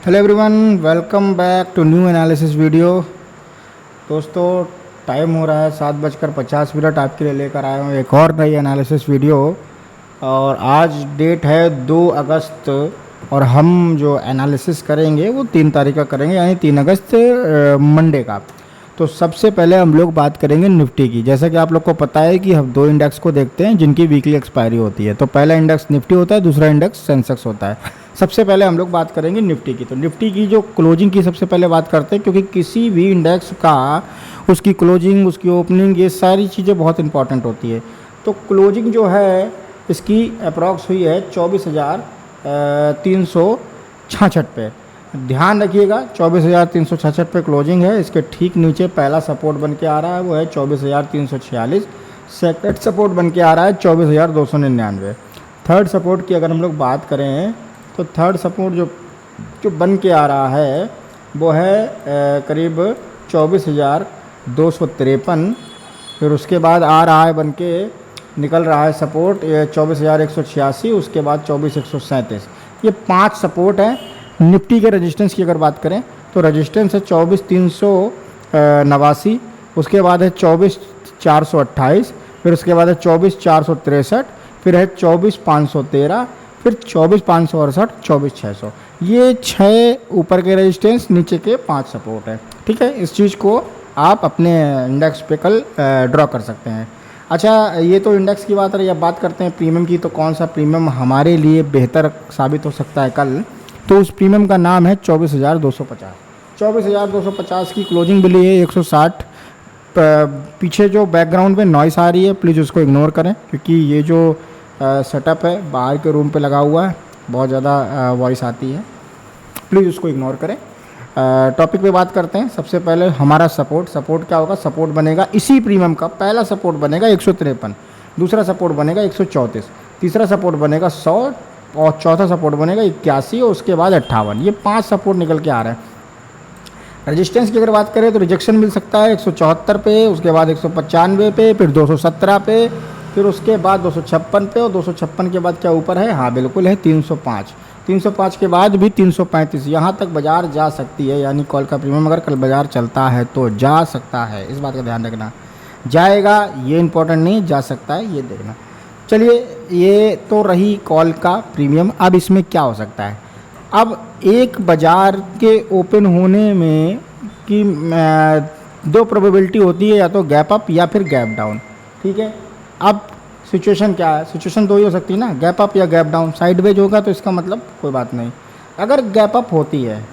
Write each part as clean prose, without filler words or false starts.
Hello everyone, welcome back to new analysis video. दोस्तों, time हो रहा है 7:50 आपके लिए लेकर आया हूँ एक और नई एनालिसिस वीडियो। और आज डेट है 2 अगस्त और हम जो एनालिसिस करेंगे वो 3 तारीख का करेंगे, यानी 3 अगस्त मंडे का। तो सबसे पहले हम लोग बात करेंगे निफ्टी की। जैसा कि आप लोग को पता है कि हम 2 इंडेक्स को देखते हैं जिनकी वीकली एक्सपायरी होती है। तो पहला इंडेक्स निफ्टी होता है, दूसरा इंडेक्स सेंसेक्स होता है। सबसे पहले हम लोग बात करेंगे निफ्टी की। तो निफ्टी की जो क्लोजिंग की सबसे पहले बात करते हैं, क्योंकि किसी भी इंडेक्स का उसकी क्लोजिंग, उसकी ओपनिंग, ये सारी चीज़ें बहुत इंपॉर्टेंट होती है। तो क्लोजिंग जो है इसकी अप्रॉक्स हुई है 24,366 पे। ध्यान रखिएगा, 24,366 पे क्लोजिंग है। इसके ठीक नीचे पहला सपोर्ट बन के आ रहा है, वो है 24,346। सेकंड सपोर्ट बन के आ रहा है 24,299। थर्ड सपोर्ट की अगर हम लोग बात करें तो थर्ड सपोर्ट जो जो बन के आ रहा है वो है करीब 24,253। फिर उसके बाद आ रहा है बन के निकल रहा है सपोर्ट 24,186। उसके बाद 24,137। ये 5 सपोर्ट हैं। निफ्टी के रेजिस्टेंस की अगर बात करें तो रेजिस्टेंस है 24,389। उसके बाद है 24,428। फिर उसके बाद है 24,463। फिर है 24,513। फिर 24,568, 24,600। ये 6 ऊपर के रेजिस्टेंस, नीचे के 5 सपोर्ट है। ठीक है, इस चीज़ को आप अपने इंडेक्स पे कल ड्रॉ कर सकते हैं। अच्छा, ये तो इंडेक्स की बात रही। अब बात करते हैं प्रीमियम की। तो कौन सा प्रीमियम हमारे लिए बेहतर साबित हो सकता है कल? तो उस प्रीमियम का नाम है 24,250। 24,250 की क्लोजिंग मिली है 160। पीछे जो बैकग्राउंड में नॉइस आ रही है, प्लीज़ उसको इग्नोर करें, क्योंकि ये जो सेटअप है बाहर के रूम पे लगा हुआ है, बहुत ज़्यादा वॉइस आती है, प्लीज़ उसको इग्नोर करें। टॉपिक पे बात करते हैं। सबसे पहले हमारा सपोर्ट क्या होगा? सपोर्ट बनेगा इसी प्रीमियम का। पहला सपोर्ट बनेगा 153, दूसरा सपोर्ट बनेगा 134, तीसरा सपोर्ट बनेगा 100 और चौथा सपोर्ट बनेगा 81 और उसके बाद 58। ये 5 सपोर्ट निकल के आ रहे हैं। रेजिस्टेंस की अगर बात करें तो रिजेक्शन मिल सकता है 174 पे, उसके बाद 195 पे, फिर 217 पे, फिर उसके बाद 256 पे, और 256 के बाद क्या ऊपर है? हाँ बिल्कुल है 305। 305 के बाद भी 335। यहाँ तक बाजार जा सकती है, यानी कॉल का प्रीमियम अगर कल बाजार चलता है तो जा सकता है। इस बात का ध्यान रखना। जाएगा ये इंपॉर्टेंट नहीं, जा सकता है ये देखना। चलिए, ये तो रही कॉल का प्रीमियम। अब इसमें क्या हो सकता है? अब एक बाजार के ओपन होने में कि 2 प्रोबेबिलिटी होती है, या तो गैप अप या फिर गैप डाउन। ठीक है, अब सिचुएशन क्या है? सिचुएशन 2 ही हो सकती है ना, गैप अप या गैप डाउन। साइडवेज होगा तो इसका मतलब कोई बात नहीं। अगर गैप अप होती है,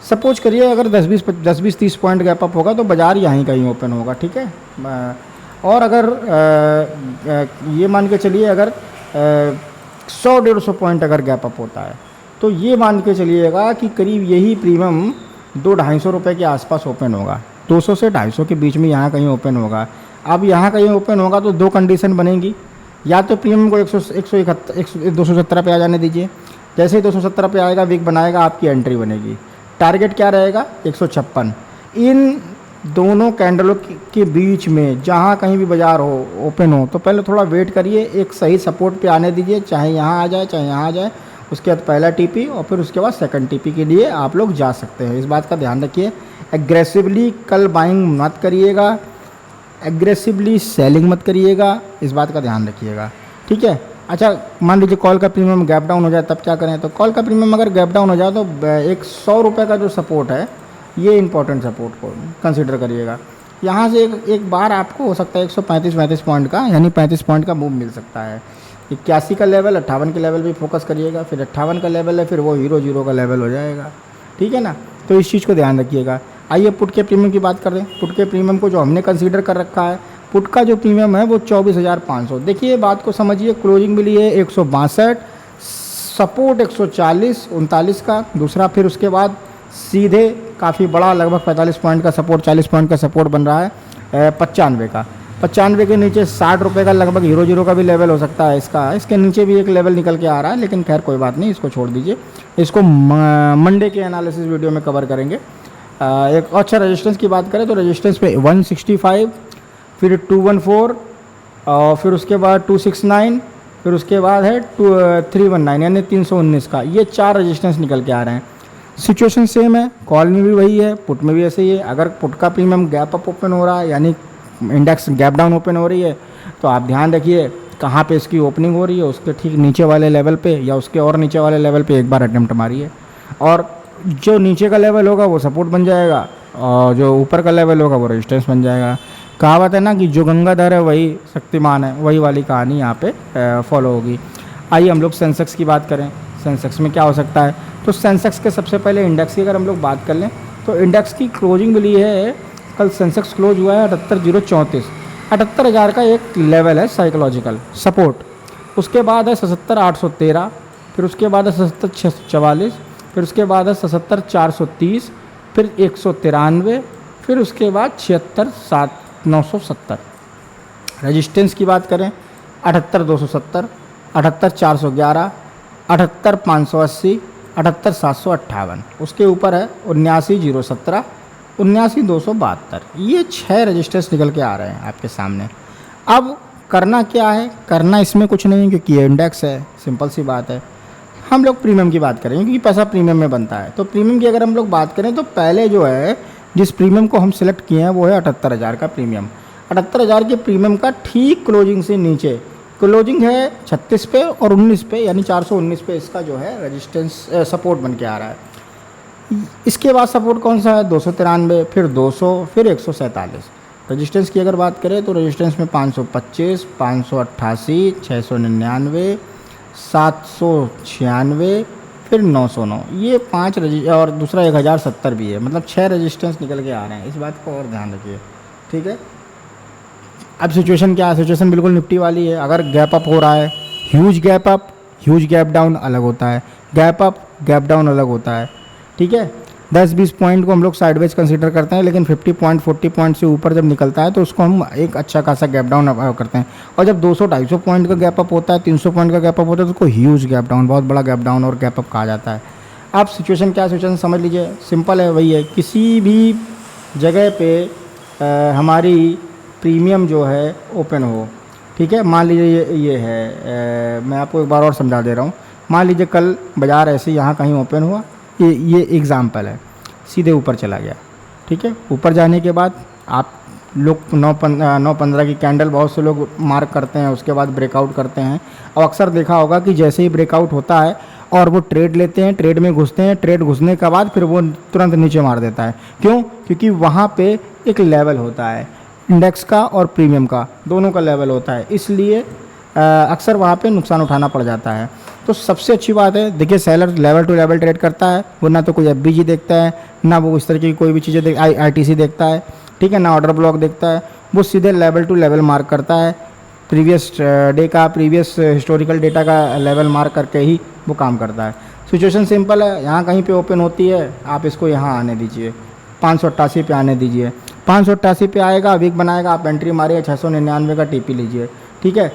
सपोज करिए अगर 10-20-30 पॉइंट गैप अप होगा तो बाज़ार यहीं कहीं ओपन होगा। ठीक है, और अगर ये मान के चलिए अगर 100-150 पॉइंट अगर गैप अप होता है तो ये मान के चलिएगा कि करीब यही प्रीमियम 200-250 रुपये के आसपास ओपन होगा। 200 से 250 के बीच में यहाँ कहीं ओपन होगा। अब यहाँ कहीं ओपन होगा तो 2 कंडीशन बनेगी। या तो प्रीमियम को 270 पे आ जाने दीजिए। जैसे ही 270 पे आएगा, विक बनाएगा, आपकी एंट्री बनेगी। टारगेट क्या रहेगा? 156। इन दोनों कैंडलों के बीच में जहाँ कहीं भी बाजार हो, ओपन हो, तो पहले थोड़ा वेट करिए, एक सही सपोर्ट पे आने दीजिए, चाहे यहाँ आ जाए चाहे यहाँ आ जाए। उसके बाद पहला टीपी और फिर उसके बाद सेकंड टीपी के लिए आप लोग जा सकते हैं। इस बात का ध्यान रखिए। एग्रेसिवली कल बाइंग मत करिएगा, एग्रेसिवली सेलिंग मत करिएगा, इस बात का ध्यान रखिएगा। ठीक है। अच्छा, मान लीजिए कॉल का प्रीमियम गैप डाउन हो जाए, तब क्या करें? तो कॉल का प्रीमियम अगर गैप डाउन हो जाए तो एक 100 रुपये का जो सपोर्ट है, ये इंपॉर्टेंट सपोर्ट को कंसीडर करिएगा। यहाँ से एक बार आपको हो सकता है 135 पॉइंट का, यानी 35 पॉइंट का मूव मिल सकता है। 81 का लेवल, 58 के लेवल भी फोकस करिएगा। फिर 58 का लेवल है, फिर वो 0 का लेवल हो जाएगा। ठीक है ना, तो इस चीज़ को ध्यान रखिएगा। आइए पुट के प्रीमियम की बात करें। पुट के प्रीमियम को जो हमने कंसीडर कर रखा है, पुट का जो प्रीमियम है वो 24,500। देखिए बात को समझिए। क्लोजिंग मिली है 162, सपोर्ट 140-39 का दूसरा। फिर उसके बाद सीधे काफ़ी बड़ा लगभग 45 पॉइंट का सपोर्ट, 40 पॉइंट का सपोर्ट बन रहा है 95 का। 95 के नीचे 60 रुपये का लगभग 0 का भी लेवल हो सकता है इसका। इसके नीचे भी एक लेवल निकल के आ रहा है, लेकिन खैर कोई बात नहीं, इसको छोड़ दीजिए। इसको मंडे के एनालिसिस वीडियो में कवर करेंगे। एक अच्छा रेजिस्टेंस की बात करें तो रेजिस्टेंस पे 165, फिर 214, और फिर उसके बाद 269, फिर उसके बाद है 319 यानी 319 का। ये 4 रेजिस्टेंस निकल के आ रहे हैं। सिचुएशन सेम है, कॉल में भी वही है, पुट में भी ऐसे ही है। अगर पुट का प्रीमियम गैप अप ओपन हो रहा है यानी इंडेक्स गैप डाउन ओपन हो रही है, तो आप ध्यान रखिए कहाँ पे इसकी ओपनिंग हो रही है, उसके ठीक नीचे वाले लेवल पे या उसके और नीचे वाले लेवल पे एक बार अटेम्प्ट मारिए, और जो नीचे का लेवल होगा वो सपोर्ट बन जाएगा और जो ऊपर का लेवल होगा वो रेजिस्टेंस बन जाएगा। कहावत है ना कि जो गंगाधर है वही शक्तिमान है, वही वाली कहानी यहाँ पे फॉलो होगी। आइए हम लोग सेंसेक्स की बात करें। सेंसेक्स में क्या हो सकता है, तो सेंसेक्स के सबसे पहले इंडेक्स की अगर हम लोग बात कर लें तो इंडेक्स की क्लोजिंग मिली है, कल सेंसेक्स क्लोज हुआ है 78,034, 78,000 का एक लेवल है साइकोलॉजिकल सपोर्ट। उसके बाद है 77,813, फिर उसके बाद है 77,644, फिर उसके बाद है 77,430, फिर 193, फिर उसके बाद 76,970। रेजिस्टेंस की बात करें 78,270, 78,411, 78,580, 78,758। उसके ऊपर है 79,017, 79,272। ये 6 रजिस्टर्स निकल के आ रहे हैं आपके सामने। अब करना क्या है, करना इसमें कुछ नहीं क्योंकि ये इंडेक्स है, सिंपल सी बात है। हम लोग प्रीमियम की बात करेंगे क्योंकि पैसा प्रीमियम में बनता है। तो प्रीमियम की अगर हम लोग बात करें तो पहले जो है जिस प्रीमियम को हम सिलेक्ट किए हैं वो है 78,000 का प्रीमियम। 78,000 के प्रीमियम का ठीक क्लोजिंग से नीचे क्लोजिंग है 36 पे और 19 पे यानी 419 पे इसका जो है रेजिस्टेंस सपोर्ट बन के आ रहा है। इसके बाद सपोर्ट कौन सा है 293, फिर 200, फिर 147। रेजिस्टेंस की अगर बात करें तो रेजिस्टेंस में 525, 588, 699, 796, फिर 909। ये 5 और दूसरा 1070 भी है, मतलब 6 रेजिस्टेंस निकल के आ रहे हैं। इस बात को और ध्यान रखिए, ठीक है। अब सिचुएशन क्या है, सिचुएशन बिल्कुल निफ्टी वाली है। अगर गैप अप हो रहा है, huge gap up huge gap down अलग होता है, गैप अप गैप डाउन अलग होता है, ठीक है। 10-20 पॉइंट को हम लोग साइडवेज कंसीडर करते हैं, लेकिन 50 पॉइंट 40 पॉइंट से ऊपर जब निकलता है तो उसको हम एक अच्छा खासा गैप डाउन करते हैं। और जब 200-250 पॉइंट का गैप अप होता है, 300 पॉइंट का गैप अप होता है तो उसको ह्यूज गैप डाउन, बहुत बड़ा गैप डाउन और गैप अप कहा जाता है। अब सिचुएशन क्या है, सिचुएशन समझ लीजिए, सिंपल है, वही है। किसी भी जगह पे हमारी प्रीमियम जो है ओपन हो, ठीक है। मान लीजिए ये है, मैं आपको एक बार और समझा दे रहा हूँ। मान लीजिए कल बाज़ार ऐसे यहाँ कहीं ओपन हुआ, ये एग्ज़ाम्पल है, सीधे ऊपर चला गया, ठीक है। ऊपर जाने के बाद आप लोग 9-15 की कैंडल बहुत से लोग मार्क करते हैं, उसके बाद ब्रेकआउट करते हैं। और अक्सर देखा होगा कि जैसे ही ब्रेकआउट होता है और वो ट्रेड लेते हैं, ट्रेड में घुसते हैं, ट्रेड घुसने के बाद फिर वो तुरंत नीचे मार देता है। क्यों? क्योंकि वहाँ पे एक लेवल होता है, इंडेक्स का और प्रीमियम का दोनों का लेवल होता है, इसलिए अक्सर वहाँ पे नुकसान उठाना पड़ जाता है। तो सबसे अच्छी बात है, देखिए seller level to level trade करता है, वो ना तो कोई एफबीजी देखता है, ना वो इस तरह की कोई भी चीज़ें आईटीसी देखता है, ठीक है, ना ऑर्डर ब्लॉक देखता है। वो सीधे लेवल टू लेवल मार्क करता है, प्रीवियस डे का, प्रीवियस हिस्टोरिकल डेटा का लेवल मार्क करके ही वो काम करता है। सिचुएशन सिंपल है, यहाँ कहीं पे ओपन होती है, आप इसको यहाँ आने दीजिए, 588 पे आने दीजिए। 588 पे आएगा, वीक बनाएगा, आप एंट्री मारिए, 699 का टीपी लीजिए, ठीक है,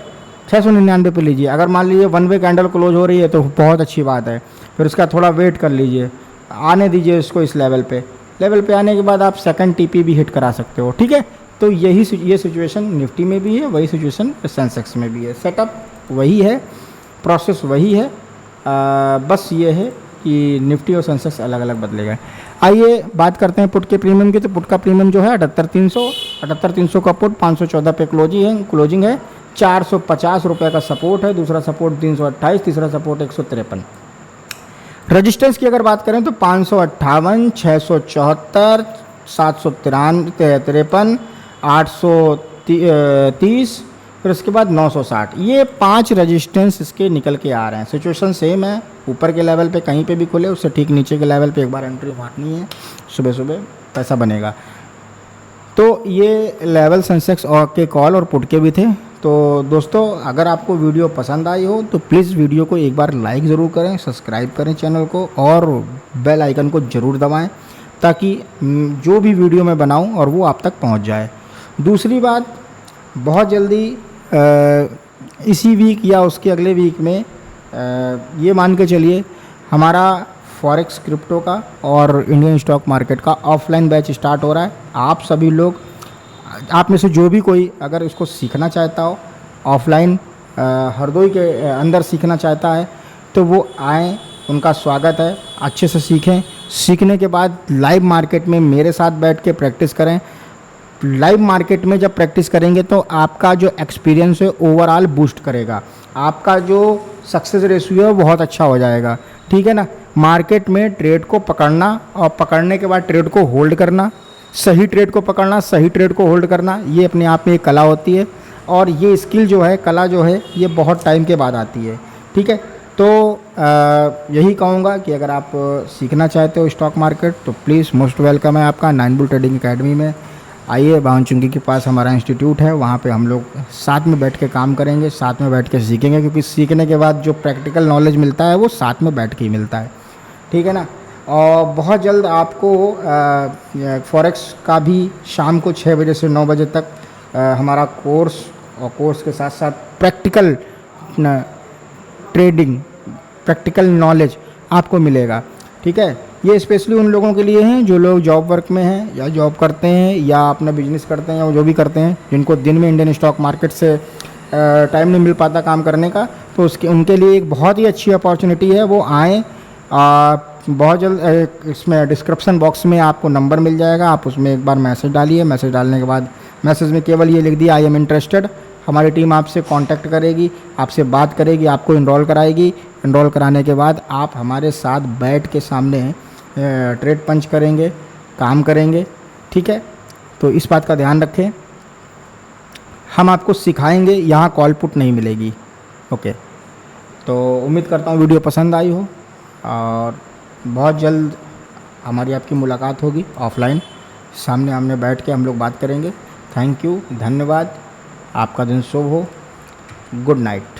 699 पे लीजिए। अगर मान लीजिए 1 वे कैंडल क्लोज हो रही है तो बहुत अच्छी बात है, फिर उसका थोड़ा वेट कर लीजिए, आने दीजिए इसको इस लेवल पे आने के बाद आप सेकंड टीपी भी हिट करा सकते हो, ठीक है। तो ये सिचुएशन निफ्टी में भी है, वही सिचुएशन सेंसेक्स में भी है। सेटअप वही है, प्रोसेस वही है, बस ये है कि निफ्टी और सेंसेक्स अलग अलग बदले गए। आइए बात करते हैं पुट के प्रीमियम की। तो पुट का प्रीमियम जो है 78,300 का पुट 514 पे क्लोजिंग है। 450 रुपये का सपोर्ट है, दूसरा सपोर्ट 328, तीसरा सपोर्ट 153। रजिस्टेंस की अगर बात करें तो 558, 674, 753, 830, फिर उसके बाद 960। ये 5 रजिस्टेंस इसके निकल के आ रहे हैं। सिचुएशन सेम है, ऊपर के लेवल पे कहीं पे भी खुले, उससे ठीक नीचे के लेवल पे एक बार एंट्री मारनी है, सुबह सुबह पैसा बनेगा। तो ये लेवल सेंसेक्स और के कॉल और पुट के भी थे। तो दोस्तों अगर आपको वीडियो पसंद आई हो तो प्लीज़ वीडियो को एक बार लाइक ज़रूर करें, सब्सक्राइब करें चैनल को और बेल आइकन को ज़रूर दबाएं ताकि जो भी वीडियो मैं बनाऊं और वो आप तक पहुंच जाए। दूसरी बात, बहुत जल्दी इसी वीक या उसके अगले वीक में ये मान के चलिए हमारा फॉरेक्स क्रिप्टो का और इंडियन स्टॉक मार्केट का ऑफलाइन बैच स्टार्ट हो रहा है। आप सभी लोग, आप में से जो भी कोई अगर इसको सीखना चाहता हो, ऑफलाइन हरदोई के अंदर सीखना चाहता है तो वो आएँ, उनका स्वागत है, अच्छे से सीखें। सीखने के बाद लाइव मार्केट में मेरे साथ बैठ के प्रैक्टिस करें। लाइव मार्केट में जब प्रैक्टिस करेंगे तो आपका जो एक्सपीरियंस है ओवरऑल बूस्ट करेगा, आपका जो सक्सेस रेशियो है बहुत अच्छा हो जाएगा, ठीक है ना। मार्केट में ट्रेड को पकड़ना और पकड़ने के बाद ट्रेड को होल्ड करना, सही ट्रेड को पकड़ना, सही ट्रेड को होल्ड करना, ये अपने आप में एक कला होती है। और ये स्किल जो है, कला जो है, ये बहुत टाइम के बाद आती है, ठीक है। तो यही कहूँगा कि अगर आप सीखना चाहते हो स्टॉक मार्केट तो प्लीज़ मोस्ट वेलकम है आपका 9 बुल ट्रेडिंग एकेडमी में। आइए, बावनचुंगी के पास हमारा इंस्टीट्यूट है, वहाँ पे हम लोग साथ में बैठ के काम करेंगे, साथ में बैठ के सीखेंगे, क्योंकि सीखने के बाद जो प्रैक्टिकल नॉलेज मिलता है वो साथ में बैठ के ही मिलता है, ठीक है ना। और बहुत जल्द आपको फॉरेक्स का भी शाम को 6 बजे से 9 बजे तक हमारा कोर्स, और कोर्स के साथ साथ प्रैक्टिकल ट्रेडिंग, प्रैक्टिकल नॉलेज आपको मिलेगा, ठीक है। ये स्पेशली उन लोगों के लिए हैं जो लोग जॉब वर्क में हैं या जॉब करते हैं या अपना बिजनेस करते हैं या जो भी करते हैं, जिनको दिन में इंडियन स्टॉक मार्केट से टाइम नहीं मिल पाता काम करने का, तो उसके उनके लिए एक बहुत ही अच्छी अपॉर्चुनिटी है। वो आएँ, बहुत जल्द इसमें डिस्क्रिप्शन बॉक्स में आपको नंबर मिल जाएगा, आप उसमें एक बार मैसेज डालिए। मैसेज डालने के बाद मैसेज में केवल ये लिख दिया आई एम इंटरेस्टेड, हमारी टीम आपसे कांटेक्ट करेगी, आपसे बात करेगी, आपको इनरोल कराएगी। इनरोल कराने के बाद आप हमारे साथ बैठ के सामने ट्रेड पंच करेंगे, काम करेंगे, ठीक है। तो इस बात का ध्यान रखें, हम आपको सिखाएंगे, यहाँ कॉल पुट नहीं मिलेगी, ओके। तो उम्मीद करता हूँ वीडियो पसंद आई हो, और बहुत जल्द हमारी आपकी मुलाकात होगी ऑफलाइन, सामने आमने बैठ के हम लोग बात करेंगे। थैंक यू, धन्यवाद, आपका दिन शुभ हो, गुड नाइट।